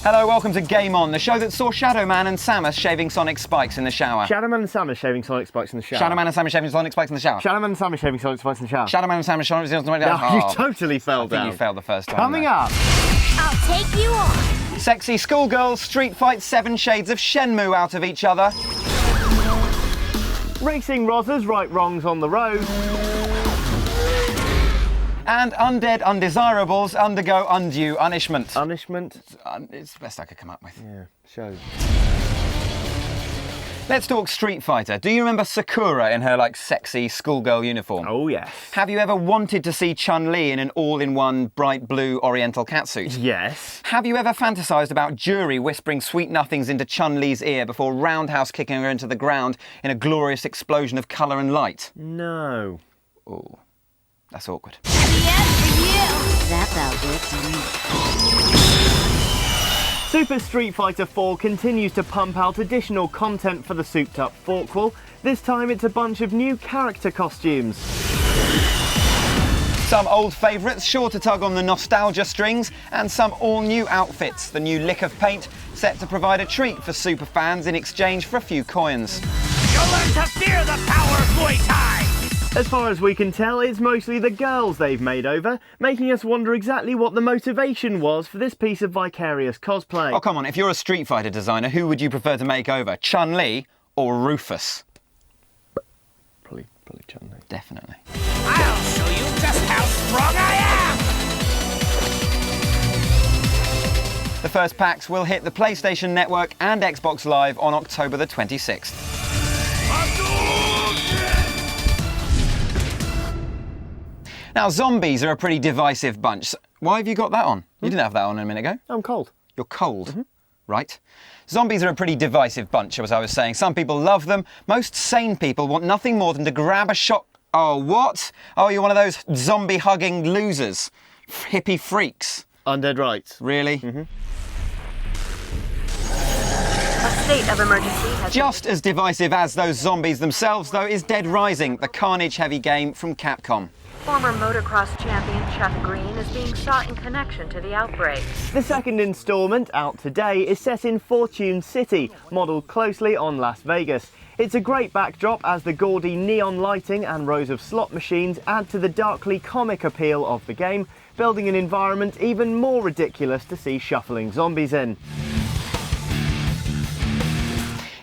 Hello, welcome to Game On, the show that saw Shadow Man and Samus shaving Sonic spikes in the shower. Shadow Man and Samus shaving Sonic spikes in the shower. Shadow Man and Samus shaving Sonic spikes in the shower. Shadow Man and Samus shaving Sonic spikes in the shower. Shadow Man and Samus shaving Sonic spikes in the shower. No, you totally fell down. I think you failed the first time. Coming up. I'll take you on. Sexy schoolgirls street fight 7 shades of Shenmue out of each other. Racing Rozzers right wrongs on the road. And undead undesirables undergo undue punishment. Punishment? It's the best I could come up with. Yeah, shows. Let's talk Street Fighter. Do you remember Sakura in her, sexy schoolgirl uniform? Oh, yes. Have you ever wanted to see Chun-Li in an all-in-one bright blue oriental catsuit? Yes. Have you ever fantasised about Jury whispering sweet nothings into Chun-Li's ear before roundhouse kicking her into the ground in a glorious explosion of colour and light? No. Oh, that's awkward. That felt good to me. Super Street Fighter 4 continues to pump out additional content for the souped-up forkwell. This time it's a bunch of new character costumes. Some old favourites sure to tug on the nostalgia strings, and some all-new outfits. The new lick of paint set to provide a treat for super fans in exchange for a few coins. You'll learn to fear the power of Muay Thai! As far as we can tell, it's mostly the girls they've made over, making us wonder exactly what the motivation was for this piece of vicarious cosplay. Oh, come on, if you're a Street Fighter designer, who would you prefer to make over, Chun-Li or Rufus? Probably Chun-Li. Definitely. I'll show you just how strong I am! The first packs will hit the PlayStation Network and Xbox Live on October the 26th. Now, zombies are a pretty divisive bunch. Why have you got that on? You didn't have that on a minute ago. I'm cold. You're cold, right? Zombies are a pretty divisive bunch, as I was saying. Some people love them. Most sane people want nothing more than to grab a shot. Oh, what? Oh, you're one of those zombie-hugging losers. Hippie freaks. Undead rights. Really? A state of emergency has Just as divisive as those zombies themselves, though, is Dead Rising, the carnage-heavy game from Capcom. Former motocross champion Chuck Green is being sought in connection to the outbreak. The second instalment, out today, is set in Fortune City, modelled closely on Las Vegas. It's a great backdrop as the gaudy neon lighting and rows of slot machines add to the darkly comic appeal of the game, building an environment even more ridiculous to see shuffling zombies in.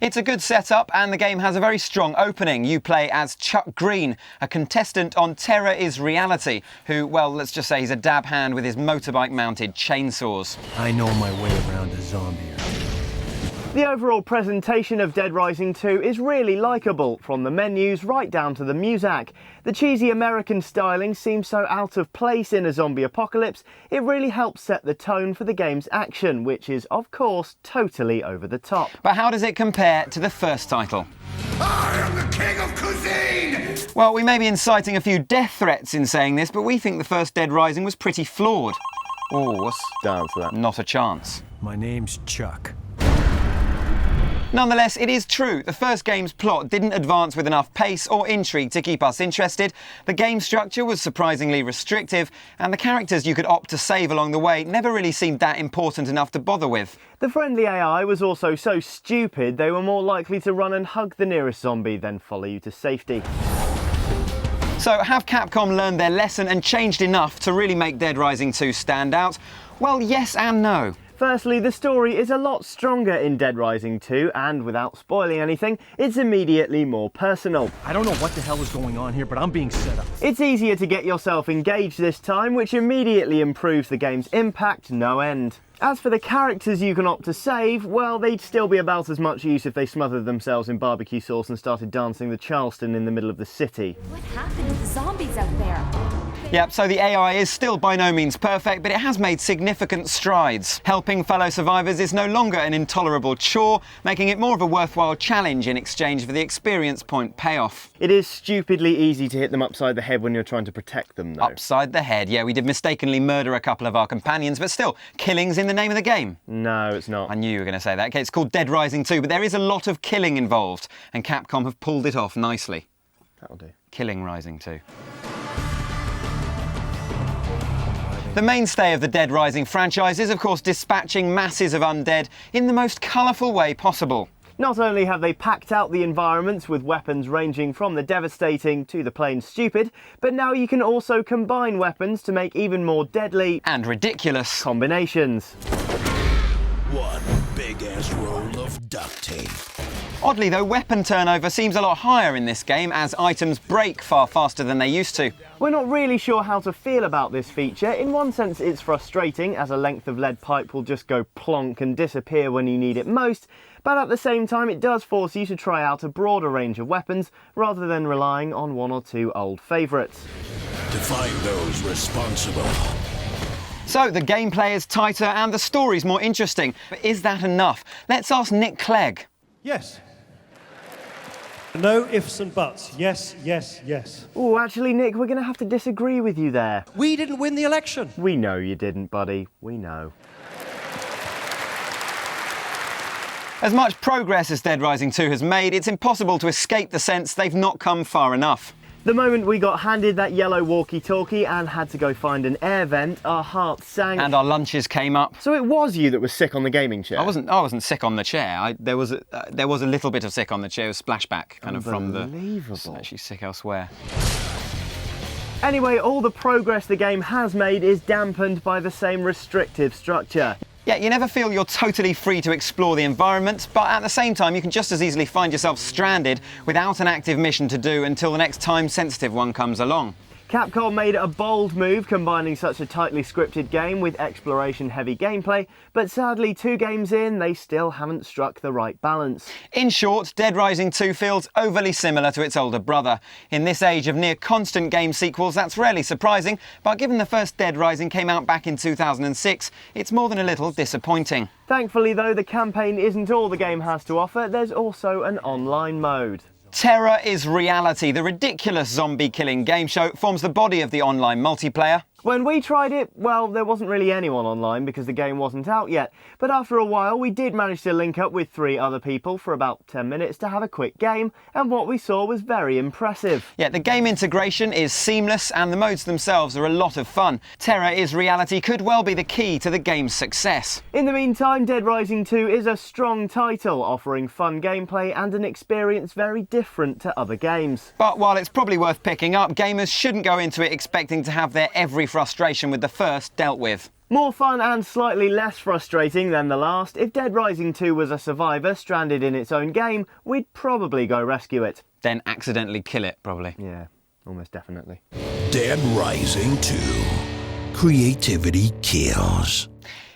It's a good setup, and the game has a very strong opening. You play as Chuck Green, a contestant on Terror is Reality, who, well, let's just say he's a dab hand with his motorbike-mounted chainsaws. I know my way around a zombie. The overall presentation of Dead Rising 2 is really likeable, from the menus right down to the music. The cheesy American styling seems so out of place in a zombie apocalypse, it really helps set the tone for the game's action, which is, of course, totally over the top. But how does it compare to the first title? I am the king of cuisine! Well, we may be inciting a few death threats in saying this, but we think the first Dead Rising was pretty flawed. Oh, what's... Dance to that. Not a chance. My name's Chuck. Nonetheless, it is true, the first game's plot didn't advance with enough pace or intrigue to keep us interested, the game structure was surprisingly restrictive, and the characters you could opt to save along the way never really seemed that important enough to bother with. The friendly AI was also so stupid they were more likely to run and hug the nearest zombie than follow you to safety. So, have Capcom learned their lesson and changed enough to really make Dead Rising 2 stand out? Well, yes and no. Firstly, the story is a lot stronger in Dead Rising 2, and without spoiling anything, it's immediately more personal. I don't know what the hell is going on here, but I'm being set up. It's easier to get yourself engaged this time, which immediately improves the game's impact no end. As for the characters you can opt to save, well, they'd still be about as much use if they smothered themselves in barbecue sauce and started dancing the Charleston in the middle of the city. What happened to the zombies out there? Yep, so the AI is still by no means perfect, but it has made significant strides. Helping fellow survivors is no longer an intolerable chore, making it more of a worthwhile challenge in exchange for the experience point payoff. It is stupidly easy to hit them upside the head when you're trying to protect them, though. Upside the head, yeah, we did mistakenly murder a couple of our companions, but still, killing's in the name of the game. No, it's not. I knew you were going to say that. Okay, it's called Dead Rising 2, but there is a lot of killing involved, and Capcom have pulled it off nicely. That'll do. Killing Rising 2. The mainstay of the Dead Rising franchise is, of course, dispatching masses of undead in the most colourful way possible. Not only have they packed out the environments with weapons ranging from the devastating to the plain stupid, but now you can also combine weapons to make even more deadly and ridiculous combinations. One big-ass roll of duct tape. Oddly though, weapon turnover seems a lot higher in this game as items break far faster than they used to. We're not really sure how to feel about this feature. In one sense it's frustrating as a length of lead pipe will just go plonk and disappear when you need it most, but at the same time it does force you to try out a broader range of weapons rather than relying on one or two old favourites. To find those responsible. So the gameplay is tighter and the story's more interesting. But is that enough? Let's ask Nick Clegg. Yes. No ifs and buts. Yes, yes, yes. Oh, actually, Nick, we're going to have to disagree with you there. We didn't win the election. We know you didn't, buddy. We know. As much progress as Dead Rising 2 has made, it's impossible to escape the sense they've not come far enough. The moment we got handed that yellow walkie-talkie and had to go find an air vent, our hearts sank. And our lunches came up. So it was you that was sick on the gaming chair? I wasn't sick on the chair. There was a little bit of sick on the chair. It was splashback, kind of from the... Unbelievable. Actually sick elsewhere. Anyway, all the progress the game has made is dampened by the same restrictive structure. Yeah, you never feel you're totally free to explore the environment, but at the same time you can just as easily find yourself stranded without an active mission to do until the next time-sensitive one comes along. Capcom made a bold move combining such a tightly scripted game with exploration-heavy gameplay, but sadly 2 games in, they still haven't struck the right balance. In short, Dead Rising 2 feels overly similar to its older brother. In this age of near constant game sequels, that's rarely surprising, but given the first Dead Rising came out back in 2006, it's more than a little disappointing. Thankfully though, the campaign isn't all the game has to offer, there's also an online mode. Terror is Reality, the ridiculous zombie-killing game show, forms the body of the online multiplayer. When we tried it, well, there wasn't really anyone online because the game wasn't out yet. But after a while, we did manage to link up with 3 other people for about 10 minutes to have a quick game, and what we saw was very impressive. Yeah, the game integration is seamless and the modes themselves are a lot of fun. Terror is Reality could well be the key to the game's success. In the meantime, Dead Rising 2 is a strong title, offering fun gameplay and an experience very different to other games. But while it's probably worth picking up, gamers shouldn't go into it expecting to have their every frustration with the first dealt with. More fun and slightly less frustrating than the last. If Dead Rising 2 was a survivor stranded in its own game, we'd probably go rescue it. Then accidentally kill it, probably. Yeah, almost definitely. Dead Rising 2. Creativity kills.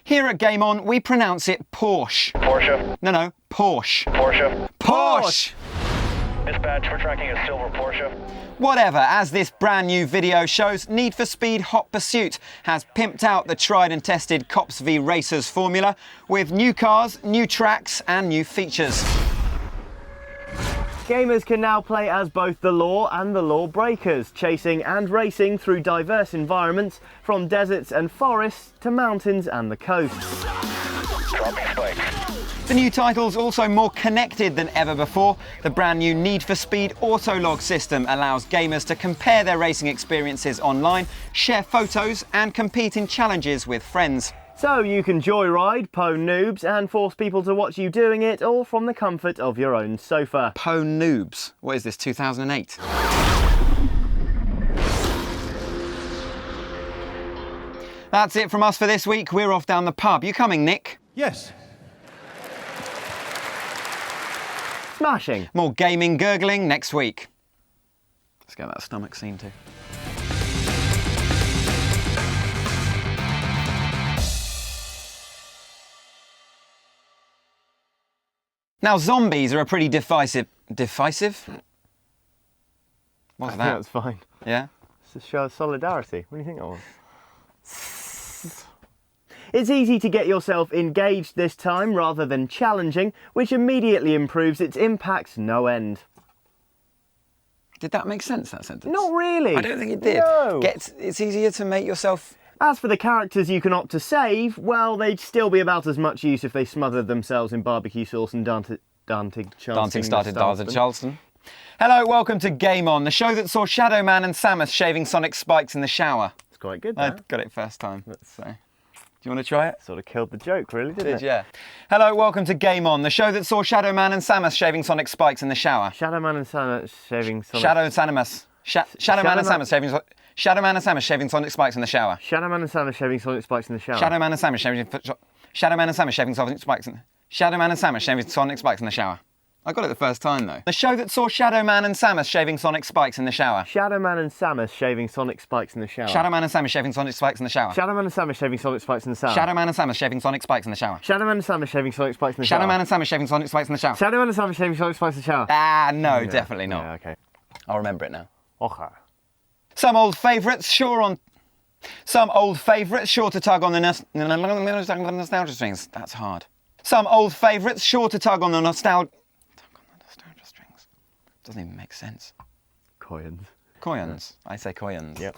Here at Game On, we pronounce it Porsche. Porsche. No, Porsche. Porsche. Porsche! Dispatch, we're tracking a silver Porsche. Whatever, as this brand new video shows, Need for Speed Hot Pursuit has pimped out the tried and tested Cops v Racers formula with new cars, new tracks and new features. Gamers can now play as both the law and the lawbreakers, chasing and racing through diverse environments, from deserts and forests to mountains and the coast. Dropping spikes. The new title's also more connected than ever before. The brand new Need for Speed Autolog system allows gamers to compare their racing experiences online, share photos and compete in challenges with friends. So you can joyride, pwn noobs and force people to watch you doing it, all from the comfort of your own sofa. Pwn noobs. What is this, 2008? That's it from us for this week. We're off down the pub. You coming, Nick? Yes. Smashing. More gaming gurgling next week. Let's get that stomach scene too. Now, zombies are a pretty divisive... Divisive? What's I that? think that's fine. Yeah? It's a show of solidarity. What do you think that was? It's easy to get yourself engaged this time rather than challenging, which immediately improves its impact no end. Did that make sense, that sentence? Not really. I don't think it did. No. It's easier to make yourself... As for the characters you can opt to save, well, they'd still be about as much use if they smothered themselves in barbecue sauce and dancing started Darza Charleston. Hello, welcome to Game On, the show that saw Shadow Man and Samus shaving Sonic spikes in the shower. It's quite good, I that. got it first time. So, do you want to try it? Sort of killed the joke, really, didn't it? Yeah. Hello, welcome to Game On, the show that saw Shadow Man and Samus shaving Sonic spikes in the shower. Shadow Man and Samus shaving Sonic... Shadow Man and Samus shaving Sonic spikes in the shower. Shadow Man and Samus shaving Sonic spikes in the shower. Shadow Man and Samus shaving Sonic spikes in Shadow Man and Samus shaving Sonic spikes in the shower. I got it the first time though. The show that saw Shadow Man and Samus shaving Sonic spikes in the shower. Shadow Man and Samus shaving Sonic spikes in the shower. Shadow Man and Samus shaving Sonic spikes in the shower. Shadow Man and Samus shaving Sonic spikes in the shower. Shadow Man and Samus shaving Sonic spikes in the shower. Shadow Man and Samus shaving Sonic spikes in the shower. Shadow Man and Samus shaving Sonic spikes in the shower. Shadow Man and Samus shaving Sonic spikes in the shower. Ah, no, definitely not. Yeah, okay. I'll remember it now. Okay. Some old favourites sure to tug on the nostalgia strings. That's hard. Some old favourites sure to tug on the nostalgia strings. Doesn't even make sense. Coins. Coins. I say coins. Yep.